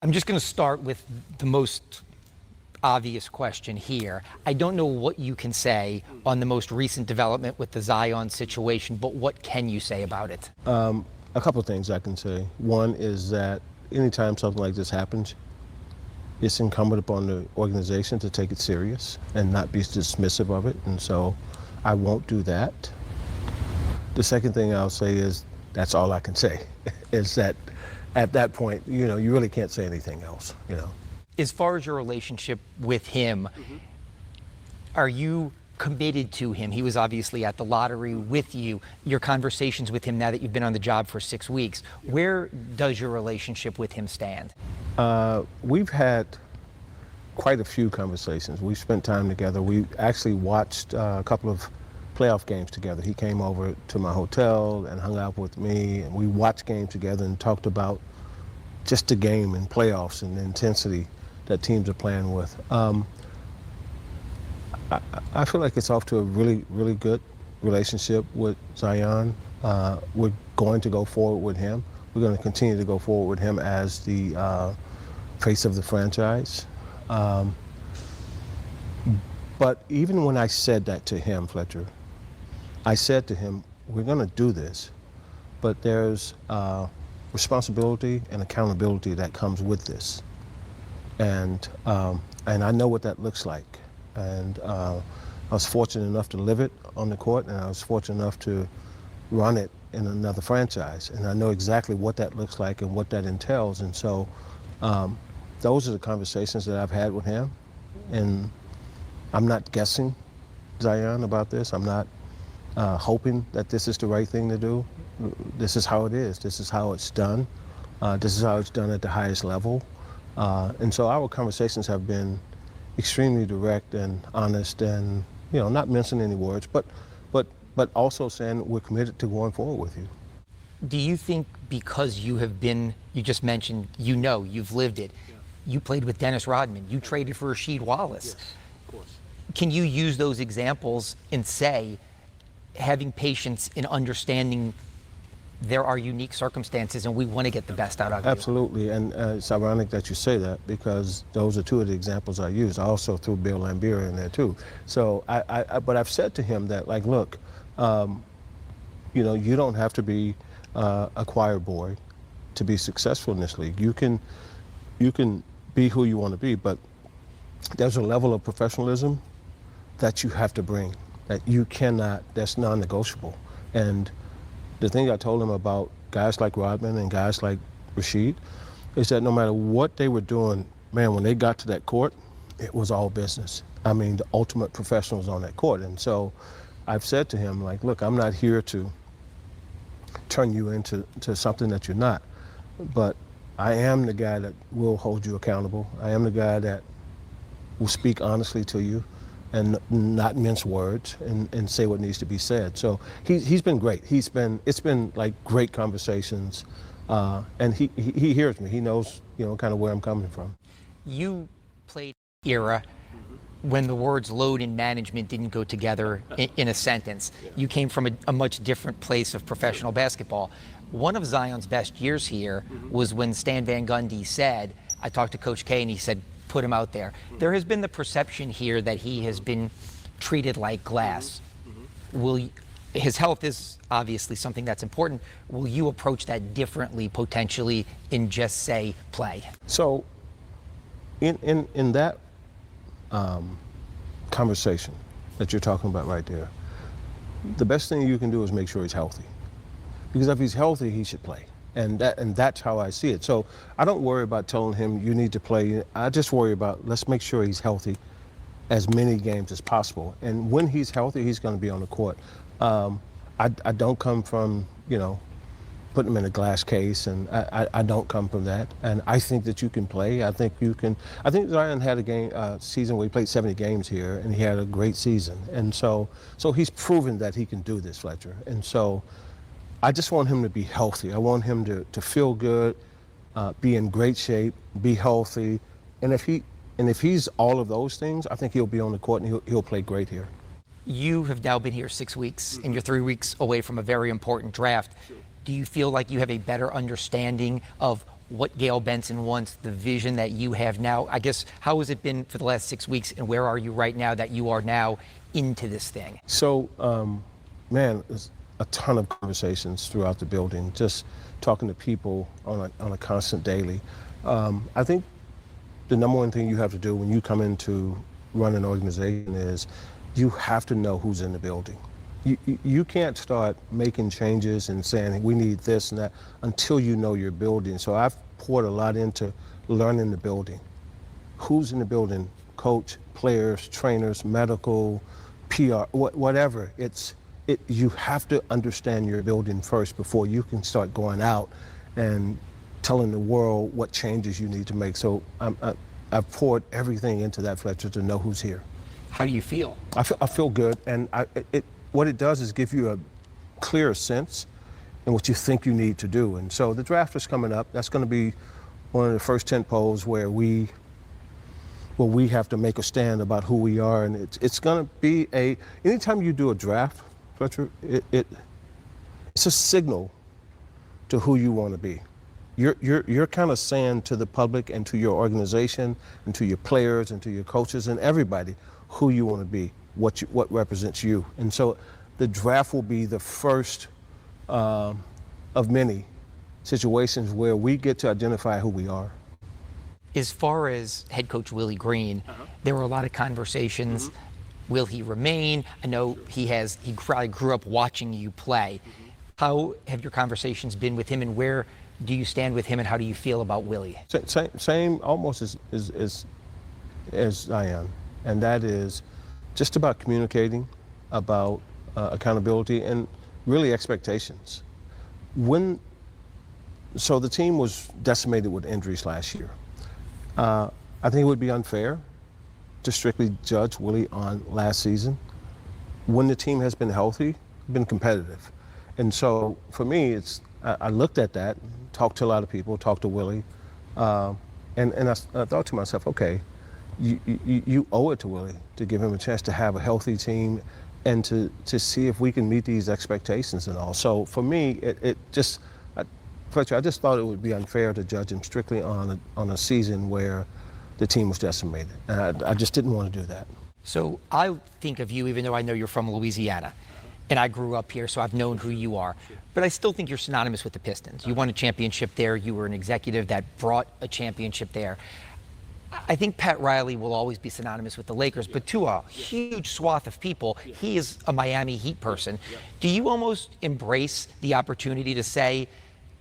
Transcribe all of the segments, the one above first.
I'm just going to start with the most obvious question here. I don't know what you can say on the most recent development with the Zion situation, but what can you say about it? A couple of things I can say. One is that anytime something like this happens, it's incumbent upon the organization to take it serious and not be dismissive of it, and so I won't do that. The second thing I'll say is that's all I can say, is that at that point, you really can't say anything else, As far as your relationship with him, are you committed to him? He was obviously at the lottery with you. Your conversations with him now that you've been on the job for 6 weeks, where does your relationship with him stand? We've had quite a few conversations. We've spent time together. We actually watched a couple of playoff games together. He came over to my hotel and hung out with me, and we watched games together and talked about just the game and playoffs and the intensity that teams are playing with. I feel like it's off to a really, really good relationship with Zion. We're going to go forward with him. We're going to continue to go forward with him as the face of the franchise. But even when I said that to him, Fletcher, I said to him, we're going to do this, but there's responsibility and accountability that comes with this. And I know what that looks like. And I was fortunate enough to live it on the court, and I was fortunate enough to run it in another franchise. And I know exactly what that looks like and what that entails. And so those are the conversations that I've had with him. And I'm not guessing, Zion, about this. I'm not hoping that this is the right thing to do. This is how it is. This is how it's done. This is how it's done at the highest level. And so our conversations have been extremely direct and honest, and not mincing any words, but also saying we're committed to going forward with you. Do you think because you just mentioned, you've lived it, you played with Dennis Rodman, you traded for Rasheed Wallace. Yes, of course. Can you use those examples and say, having patience in understanding there are unique circumstances and we want to get the best out of you? Absolutely, and it's ironic that you say that because those are two of the examples I use. I also threw Bill Laimbeer in there too. So, but I've said to him that, like, look, you don't have to be a choir boy to be successful in this league. You can be who you want to be, but there's a level of professionalism that you have to bring that you cannot, that's non-negotiable. And the thing I told him about guys like Rodman and guys like Rasheed is that no matter what they were doing, man, when they got to that court, it was all business. I mean, the ultimate professionals on that court. And so I've said to him, like, look, I'm not here to turn you into something that you're not, but I am the guy that will hold you accountable. I am the guy that will speak honestly to you and not mince words and say what needs to be said. So he's been great. It's been like great conversations, and he hears me. He knows kind of where I'm coming from. You played era when the words load and management didn't go together in a sentence. You came from a much different place of professional basketball. One of Zion's best years here was when Stan Van Gundy said, I talked to Coach K and he said, put him out there. There has been the perception here that he has been treated like glass. His health is obviously something that's important. Will you approach that differently potentially and just say play? So in that conversation that you're talking about right there, the best thing you can do is make sure he's healthy. Because if he's healthy, he should play. And that's how I see it. So I don't worry about telling him you need to play. I just worry about let's make sure he's healthy as many games as possible. And when he's healthy, he's going to be on the court. I don't come from, putting him in a glass case, and I don't come from that. And I think that you can play. I think Zion had a season where he played 70 games here, and he had a great season. And so he's proven that he can do this, Fletcher. And so I just want him to be healthy. I want him to feel good, be in great shape, be healthy. And if he's all of those things, I think he'll be on the court and he'll play great here. You have now been here 6 weeks, and you're 3 weeks away from a very important draft. Do you feel like you have a better understanding of what Gail Benson wants, the vision that you have now. I guess, how has it been for the last 6 weeks, and where are you right now that you are now into this thing? So, man, there's a ton of conversations throughout the building, just talking to people on a constant daily. I think the number one thing you have to do when you come in to run an organization is you have to know who's in the building. You can't start making changes and saying we need this and that until you know your building. So I've poured a lot into learning the building. Who's in the building? Coach, players, trainers, medical, PR, whatever. You have to understand your building first before you can start going out and telling the world what changes you need to make. So I've poured everything into that, Fletcher, to know who's here. How do you feel? I feel good, and what it does is give you a clearer sense in what you think you need to do. And so the draft is coming up. That's going to be one of the first 10 polls where we have to make a stand about who we are. And it's going to be anytime you do a draft, Fletcher, it's a signal to who you want to be. You're kind of saying to the public and to your organization and to your players and to your coaches and everybody who you want to be, what represents you. And so the draft will be the first of many situations where we get to identify who we are. As far as head coach Willie Green, there were a lot of conversations. Will he remain? I know he probably grew up watching you play. How have your conversations been with him, and where do you stand with him, and how do you feel about Willie? Same almost as I am, and that is just about communicating, about accountability, and really expectations. So the team was decimated with injuries last year. I think it would be unfair to strictly judge Willie on last season. When the team has been healthy, been competitive. And so for me, I looked at that, talked to a lot of people, talked to Willie, and I thought to myself, okay, you owe it to Willie to give him a chance to have a healthy team and to see if we can meet these expectations and all. So for me, Fletcher, I just thought it would be unfair to judge him strictly on a season where the team was decimated. And I just didn't want to do that. So I think of you, even though I know you're from Louisiana, and I grew up here, so I've known who you are. But I still think you're synonymous with the Pistons. You won a championship there. You were an executive that brought a championship there. I think Pat Riley will always be synonymous with the Lakers, but to a huge swath of people, he is a Miami Heat person. Do you almost embrace the opportunity to say,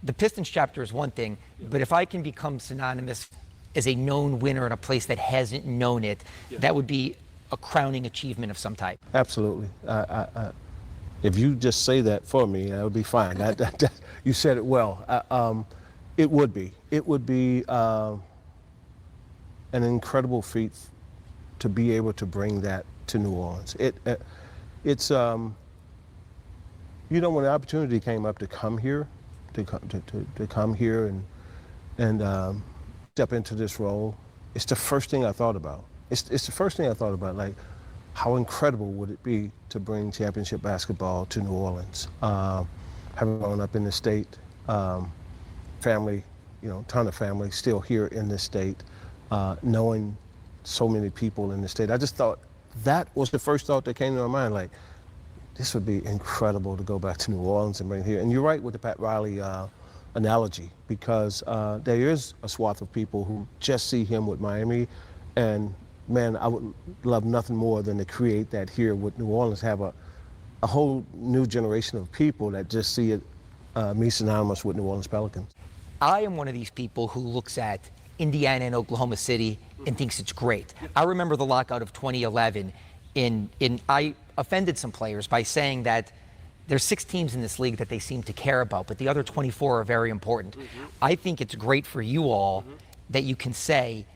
the Pistons chapter is one thing, but if I can become synonymous as a known winner in a place that hasn't known it, that would be a crowning achievement of some type? Absolutely. If you just say that for me, that would be fine. You said it well. It would be. It would be an incredible feat to be able to bring that to New Orleans. It's when the opportunity came up to come here, to come here and step into this role, it's the first thing I thought about. It's the first thing I thought about, like, how incredible would it be to bring championship basketball to New Orleans? Having grown up in the state, family, ton of family still here in this state, knowing so many people in the state. I just thought that was the first thought that came to my mind, like, this would be incredible to go back to New Orleans and bring it here. And you're right with the Pat Riley analogy, because there is a swath of people who just see him with Miami, and man, I would love nothing more than to create that here with New Orleans, have a whole new generation of people that just see it, me synonymous with New Orleans Pelicans. I am one of these people who looks at Indiana and Oklahoma City and thinks it's great. I remember the lockout of 2011, I offended some players by saying that there's 6 teams in this league that they seem to care about, but the other 24 are very important. I think it's great for you all that you can say,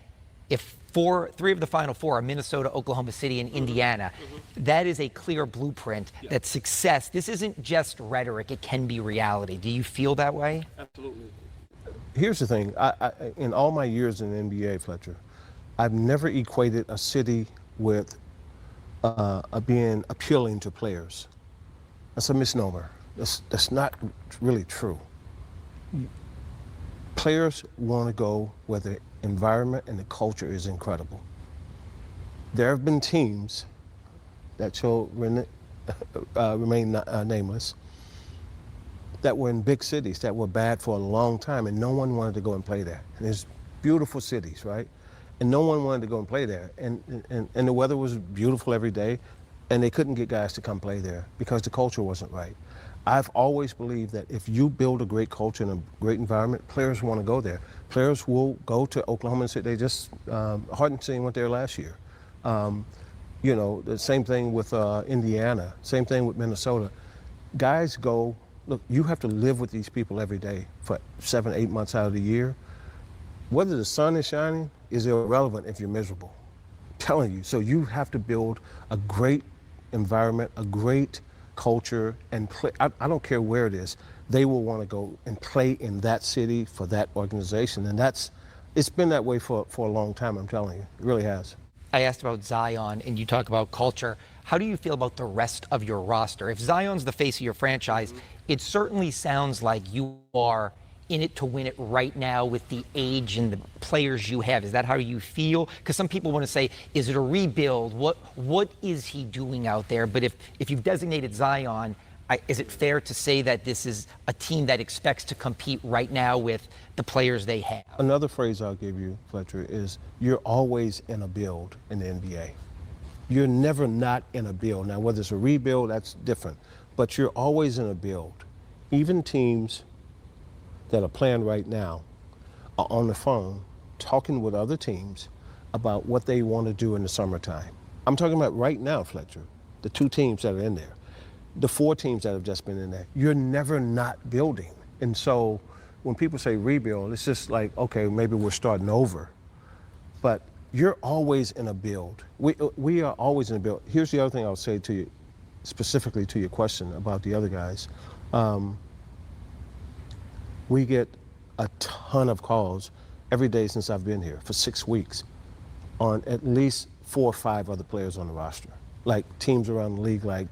if 3 of the Final 4 are Minnesota, Oklahoma City, and Indiana, that is a clear blueprint that success, this isn't just rhetoric, it can be reality. Do you feel that way? Absolutely. Here's the thing, in all my years in the NBA, Fletcher, I've never equated a city with being appealing to players. That's a misnomer. That's not really true. Players want to go where the environment and the culture is incredible. There have been teams that shall remain nameless that were in big cities that were bad for a long time, and no one wanted to go and play there. And there's beautiful cities, right? And no one wanted to go and play there. And the weather was beautiful every day, and they couldn't get guys to come play there because the culture wasn't right. I've always believed that if you build a great culture and a great environment, players want to go there. Players will go to Oklahoma City. They just, Hartenstein went there last year. You know, the same thing with Indiana, same thing with Minnesota. Guys go, look, you have to live with these people every day for 7, 8 months out of the year. Whether the sun is shining is irrelevant if you're miserable. I'm telling you. So you have to build a great environment, a great culture, and play. I don't care where it is. They will want to go and play in that city for that organization. And it's been that way for a long time, I'm telling you. It really has. I asked about Zion, and you talk about culture. How do you feel about the rest of your roster? If Zion's the face of your franchise, it certainly sounds like you are in it to win it right now with the age and the players you have. Is that how you feel? Because some people want to say, is it a rebuild? What is he doing out there? But if you've designated Zion, is it fair to say that this is a team that expects to compete right now with the players they have? Another phrase I'll give you, Fletcher, is you're always in a build in the NBA. You're never not in a build. Now, whether it's a rebuild, that's different. But you're always in a build. Even teams that are playing right now are on the phone talking with other teams about what they want to do in the summertime. I'm talking about right now, Fletcher, the 2 teams that are in there, the 4 teams that have just been in there. You're never not building. And so when people say rebuild, it's just like, okay, maybe we're starting over. But you're always in a build. We are always in a build. Here's the other thing I'll say to you, specifically to your question about the other guys. We get a ton of calls every day since I've been here for 6 weeks on at least 4 or 5 other players on the roster. Like teams around the league, like,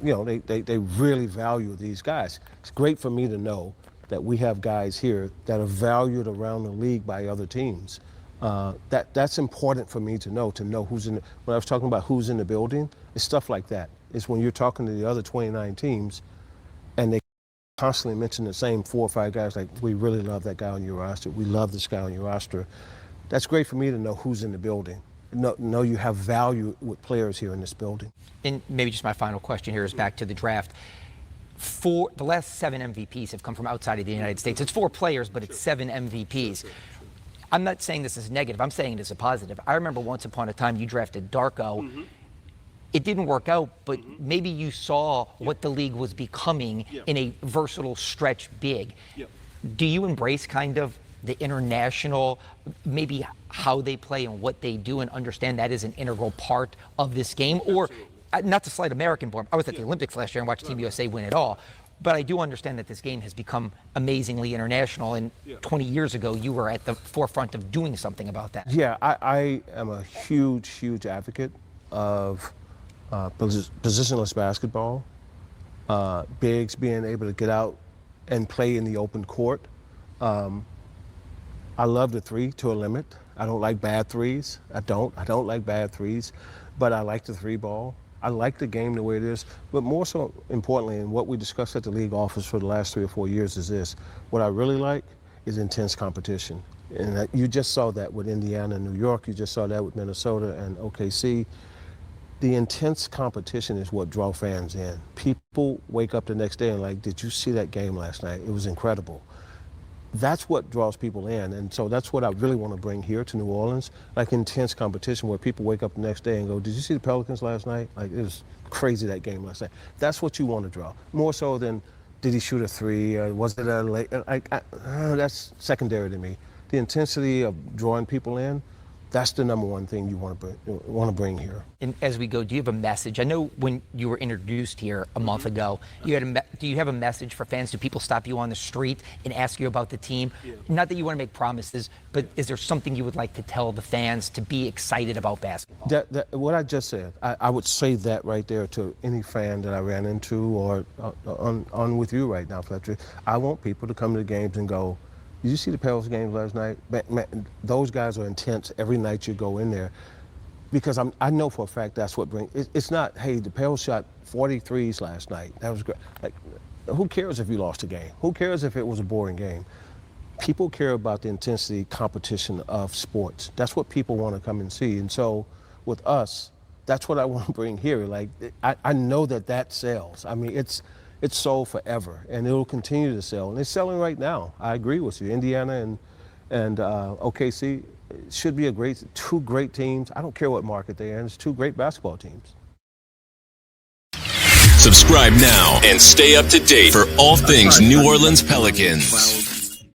you know, they really value these guys. It's great for me to know that we have guys here that are valued around the league by other teams. That's important for me to know who's in the, when I was talking about who's in the building, it's stuff like that. It's when you're talking to the other 29 teams and they constantly mention the same 4 or 5 guys, like, we really love that guy on your roster. We love this guy on your roster. That's great for me to know who's in the building. Know you have value with players here in this building. And maybe just my final question here is back to the draft. For the last 7 MVPs have come from outside of the United States. It's 4 players, but it's 7 MVPs. I'm not saying this is negative. I'm saying it is a positive. I remember once upon a time you drafted Darko. It didn't work out, but maybe you saw what the league was becoming in a versatile stretch big. Do you embrace kind of the international, maybe how they play and what they do, and understand that is an integral part of this game? Or, not to slight American born, I was at the Olympics last year and watched Team USA win it all, but I do understand that this game has become amazingly international, and 20 years ago you were at the forefront of doing something about that. Yeah, I am a huge advocate of positionless basketball, bigs being able to get out and play in the open court. I love the 3 to a limit. I don't like bad threes. I don't like bad threes, but I like the 3 ball. I like the game the way it is, but more so importantly, and what we discussed at the league office for the last 3 or 4 years is this: what I really like is intense competition. And you just saw that with Indiana and New York. You just saw that with Minnesota and OKC. The intense competition is what draws fans in. People wake up the next day and like, did you see that game last night? It was incredible. That's what draws people in, and so that's what I really want to bring here to New Orleans, like intense competition where people wake up the next day and go, did you see the Pelicans last night? Like, it was crazy, that game last night. That's what you want to draw, more so than did he shoot a 3, was it a late, that's secondary to me. The intensity of drawing people in, That's the number one thing you want to bring here. And as we go, do you have a message? I know when you were introduced here a month ago, do you have a message for fans? Do people stop you on the street and ask you about the team? Not that you want to make promises, but is there something you would like to tell the fans to be excited about basketball? What I just said, I would say that right there to any fan that I ran into or on with you right now, Fletcher. I want people to come to the games and go, did you see the Pelicans games last night? Man, those guys are intense every night you go in there. Because I know for a fact that's what brings. It's not, hey, the Pelicans shot 43s last night. That was great. Like, who cares if you lost a game? Who cares if it was a boring game? People care about the intensity, competition of sports. That's what people want to come and see. And so with us, that's what I want to bring here. Like, I know that sells. I mean, it's sold forever, and it'll continue to sell. And it's selling right now. I agree with you. Indiana and OKC should be two great teams. I don't care what market they're in. It's two great basketball teams. Subscribe now and stay up to date for all things New Orleans Pelicans.